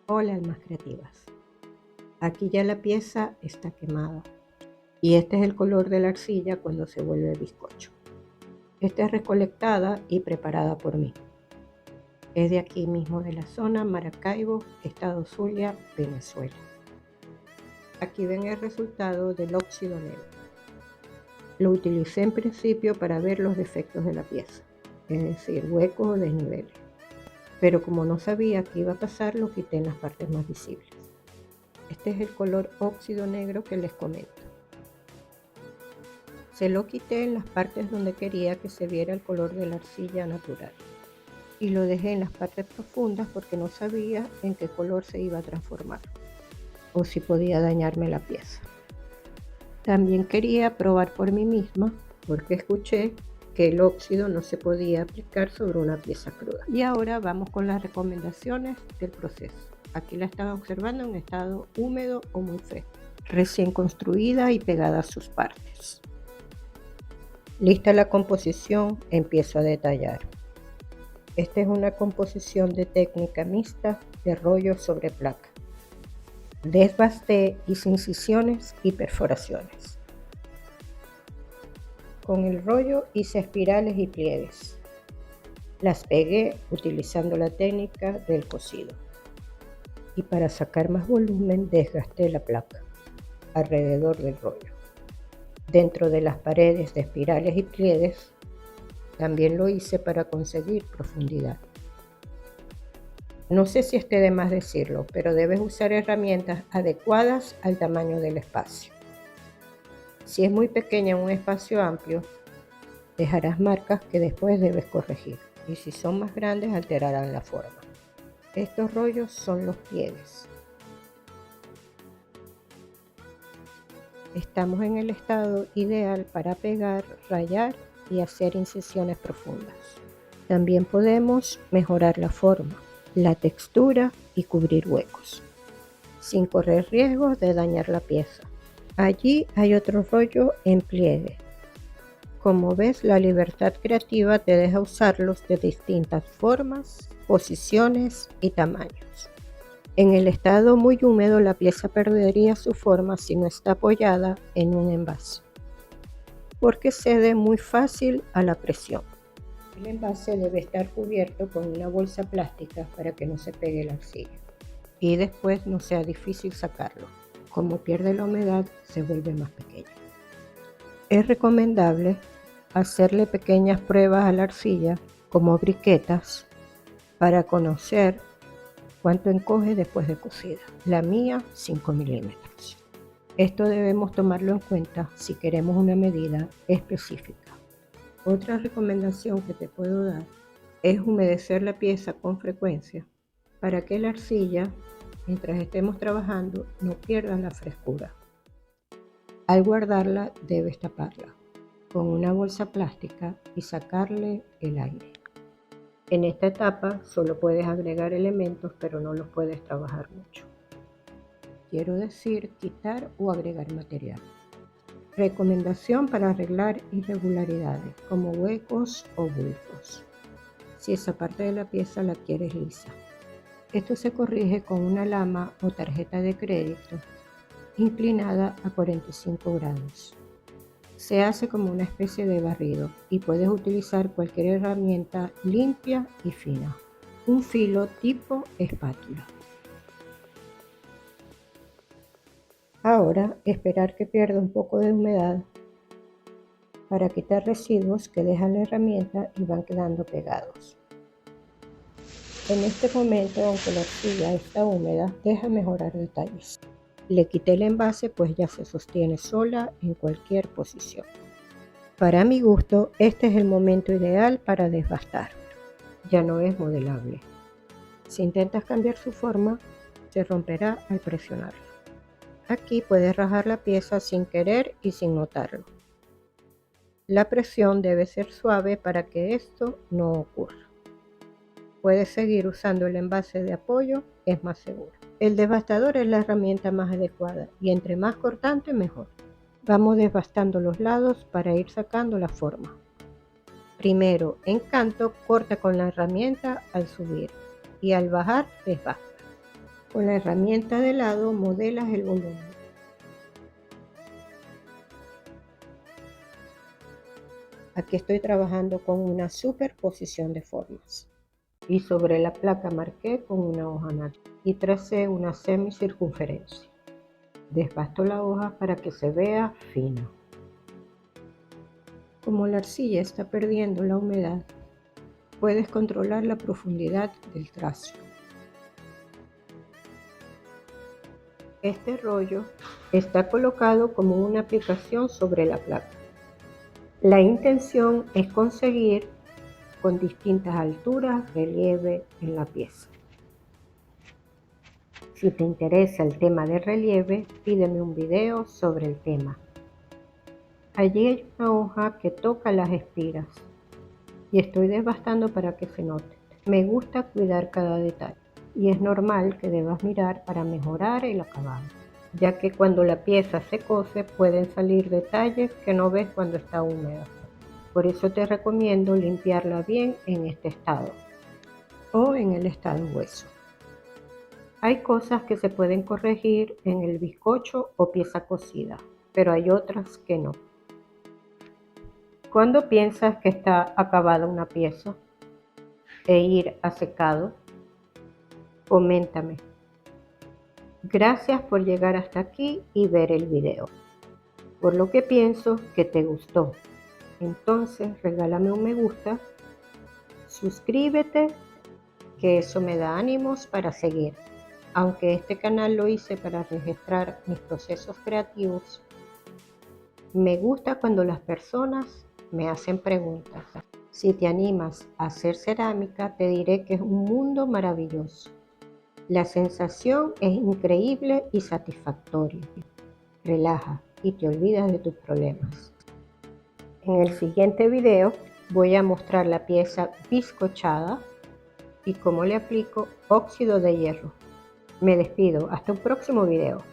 Hola, almas creativas. Aquí ya la pieza está quemada y este es el color de la arcilla cuando se vuelve bizcocho. Esta es recolectada y preparada por mí. Es de aquí mismo de la zona Maracaibo, estado Zulia, Venezuela. Aquí ven el resultado del óxido negro. Lo utilicé en principio para ver los defectos de la pieza, es decir, huecos o desniveles. Pero como no sabía qué iba a pasar, lo quité en las partes más visibles. Este es el color óxido negro que les comento. Se lo quité en las partes donde quería que se viera el color de la arcilla natural y lo dejé en las partes profundas porque no sabía en qué color se iba a transformar o si podía dañarme la pieza. También quería probar por mí misma porque escuché que el óxido no se podía aplicar sobre una pieza cruda. Y ahora vamos con las recomendaciones del proceso. Aquí la estaba observando en estado húmedo o muy fresco, recién construida y pegada a sus partes. Lista la composición, empiezo a detallar. Esta es una composición de técnica mixta de rollo sobre placa. Desbasté, hice incisiones y perforaciones. Con el rollo hice espirales y pliegues. Las pegué utilizando la técnica del cosido. Y para sacar más volumen desgasté la placa alrededor del rollo. Dentro de las paredes de espirales y pliegues también lo hice para conseguir profundidad. No sé si esté de más decirlo, pero debes usar herramientas adecuadas al tamaño del espacio. Si es muy pequeña un espacio amplio, dejarás marcas que después debes corregir, y si son más grandes alterarán la forma. Estos rollos son los pliegues. Estamos en el estado ideal para pegar, rayar y hacer incisiones profundas. También podemos mejorar la forma, la textura y cubrir huecos, sin correr riesgos de dañar la pieza. Allí hay otro rollo en pliegue. Como ves, la libertad creativa te deja usarlos de distintas formas, posiciones y tamaños. En el estado muy húmedo, la pieza perdería su forma si no está apoyada en un envase, porque cede muy fácil a la presión. El envase debe estar cubierto con una bolsa plástica para que no se pegue la arcilla y después no sea difícil sacarlo. Como pierde la humedad, se vuelve más pequeño. Es recomendable hacerle pequeñas pruebas a la arcilla, como briquetas, para conocer cuánto encoge después de cocida. La mía, 5 milímetros. Esto debemos tomarlo en cuenta si queremos una medida específica. Otra recomendación que te puedo dar es humedecer la pieza con frecuencia para que la arcilla, mientras estemos trabajando, no pierda la frescura. Al guardarla, debes taparla con una bolsa plástica y sacarle el aire. En esta etapa solo puedes agregar elementos, pero no los puedes trabajar mucho. Quiero decir, quitar o agregar material. Recomendación para arreglar irregularidades, como huecos o bultos, si esa parte de la pieza la quieres lisa. Esto se corrige con una lama o tarjeta de crédito inclinada a 45 grados. Se hace como una especie de barrido y puedes utilizar cualquier herramienta limpia y fina. Un filo tipo espátula. Ahora esperar que pierda un poco de humedad para quitar residuos que deja la herramienta y van quedando pegados. En este momento, aunque la arcilla está húmeda, deja mejorar detalles. Le quité el envase pues ya se sostiene sola en cualquier posición. Para mi gusto, este es el momento ideal para desbastar. Ya no es modelable. Si intentas cambiar su forma, se romperá al presionarla. Aquí puedes rajar la pieza sin querer y sin notarlo. La presión debe ser suave para que esto no ocurra. Puedes seguir usando el envase de apoyo, es más seguro. El desbastador es la herramienta más adecuada y entre más cortante mejor. Vamos desbastando los lados para ir sacando la forma. Primero, en canto, corta con la herramienta al subir y al bajar desbasta. Con la herramienta de lado modelas el volumen. Aquí estoy trabajando con una superposición de formas. Y sobre la placa marqué con una hoja natural y tracé una semicircunferencia. Desbasto la hoja para que se vea fina. Como la arcilla está perdiendo la humedad, puedes controlar la profundidad del trazo. Este rollo está colocado como una aplicación sobre la placa. La intención es conseguir con distintas alturas relieve en la pieza. Si te interesa el tema de relieve, pídeme un video sobre el tema. Allí hay una hoja que toca las espiras y estoy desbastando para que se note. Me gusta cuidar cada detalle y es normal que debas mirar para mejorar el acabado, ya que cuando la pieza se cose pueden salir detalles que no ves cuando está húmeda. Por eso te recomiendo limpiarla bien en este estado o en el estado hueso. Hay cosas que se pueden corregir en el bizcocho o pieza cocida, pero hay otras que no. ¿Cuándo piensas que está acabada una pieza e ir a secado? Coméntame. Gracias por llegar hasta aquí y ver el video. Por lo que pienso que te gustó. Entonces regálame un me gusta, suscríbete, que eso me da ánimos para seguir. Aunque este canal lo hice para registrar mis procesos creativos, me gusta cuando las personas me hacen preguntas. Si te animas a hacer cerámica, te diré que es un mundo maravilloso. La sensación es increíble y satisfactoria. Relaja y te olvidas de tus problemas. En el siguiente video voy a mostrar la pieza bizcochada y cómo le aplico óxido de hierro. Me despido, hasta un próximo video.